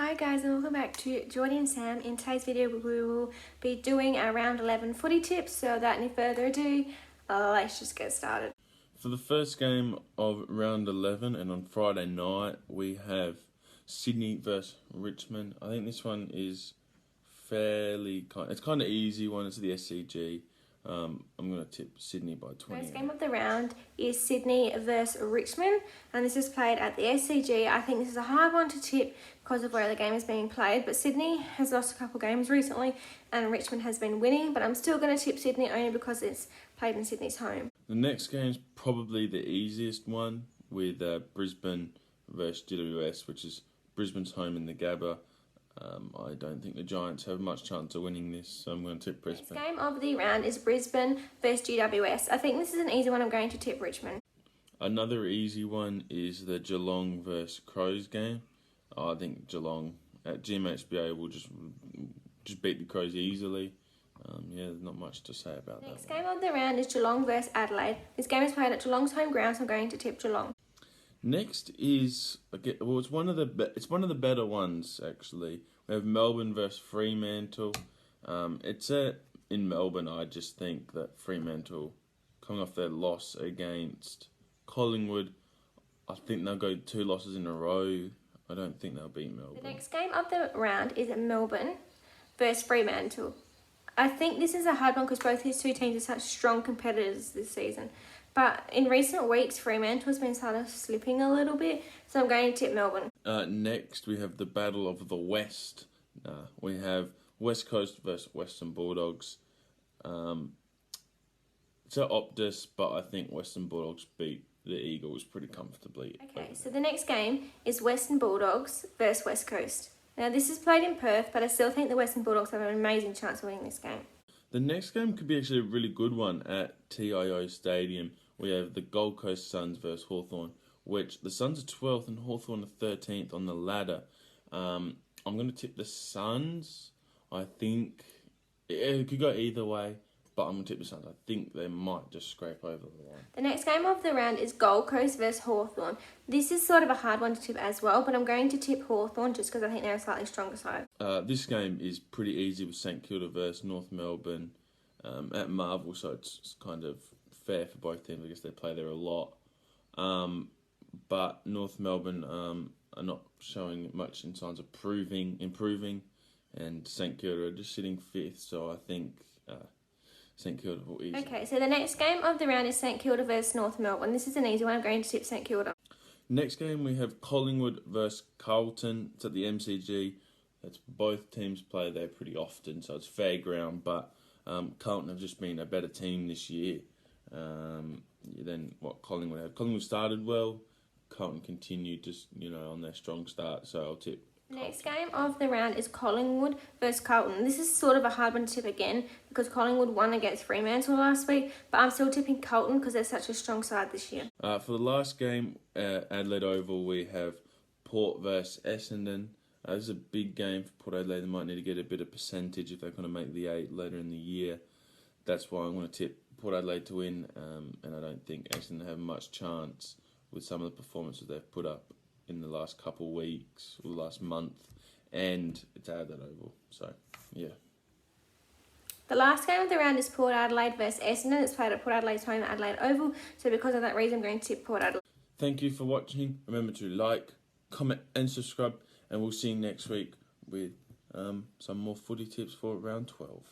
Hi guys, and welcome back to Jordy and Sam. In today's video we will be doing our round 11 footy tips, so without any further ado, let's just get started. For the first game of round 11 and on Friday night we have Sydney versus Richmond. I think this one is it's kind of easy one. It's the SCG. I'm going to tip Sydney by 20. First game of the round is Sydney versus Richmond, and this is played at the SCG. I think this is a hard one to tip because of where the game is being played, but Sydney has lost a couple games recently and Richmond has been winning, but I'm still going to tip Sydney only because it's played in Sydney's home. The next game is probably the easiest one with Brisbane versus GWS, which is Brisbane's home in the Gabba. I don't think the Giants have much chance of winning this, so I'm going to tip Brisbane. Next game of the round is Brisbane versus GWS. I think this is an easy one. I'm going to tip Richmond. Another easy one is the Geelong versus Crows game. I think Geelong at GMHBA will just beat the Crows easily. There's not much to say about that. Next game of the round is Geelong versus Adelaide. This game is played at Geelong's home ground, so I'm going to tip Geelong. Next is it's one of the better ones actually. We have Melbourne versus Fremantle. In Melbourne. I just think that Fremantle, coming off their loss against Collingwood, I think they'll go 2 losses in a row. I don't think they'll beat Melbourne. The next game of the round is Melbourne versus Fremantle. I think this is a hard one because both these two teams are such strong competitors this season. But in recent weeks, Fremantle has been sort of slipping a little bit, so I'm going to tip Melbourne. Next, we have the Battle of the West. We have West Coast versus Western Bulldogs. It's an Optus, but I think Western Bulldogs beat the Eagles pretty comfortably. Okay, so the next game is Western Bulldogs versus West Coast. Now, this is played in Perth, but I still think the Western Bulldogs have an amazing chance of winning this game. The next game could be actually a really good one at TIO Stadium. We have the Gold Coast Suns versus Hawthorn, which the Suns are 12th and Hawthorn are 13th on the ladder. I'm going to tip the Suns. I think it could go either way, but I'm going to tip the Suns. I think they might just scrape over the line. The next game of the round is Gold Coast versus Hawthorn. This is sort of a hard one to tip as well, but I'm going to tip Hawthorn just because I think they're a slightly stronger side. This game is pretty easy with St Kilda versus North Melbourne at Marvel, so it's kind of fair for both teams. I guess they play there a lot. But North Melbourne are not showing much in signs of improving, and St Kilda are just sitting 5th, so I think St Kilda will easily. Okay, so the next game of the round is St Kilda versus North Melbourne. This is an easy one. I'm going to tip St Kilda. Next game we have Collingwood versus Carlton. It's at the MCG. That's both teams play there pretty often, so it's fair ground. But Carlton have just been a better team this year than what Collingwood have. Collingwood started well. Carlton continued just on their strong start, so I'll tip Carlton. Next game of the round is Collingwood versus Carlton. This is sort of a hard one to tip again because Collingwood won against Fremantle last week, but I'm still tipping Carlton because they're such a strong side this year. For the last game, Adelaide Oval, we have Port versus Essendon. This is a big game for Port Adelaide. They might need to get a bit of percentage if they're going to make the 8 later in the year. That's why I'm going to tip Port Adelaide to win, and I don't think Essendon have much chance with some of the performances they've put up in the last couple of weeks or the last month, and it's Adelaide Oval, so yeah. The last game of the round is Port Adelaide versus Essendon. It's played at Port Adelaide's home at Adelaide Oval, so because of that reason I'm going to tip Port Adelaide. Thank you for watching. Remember to like, comment and subscribe, and we'll see you next week with some more footy tips for round 12.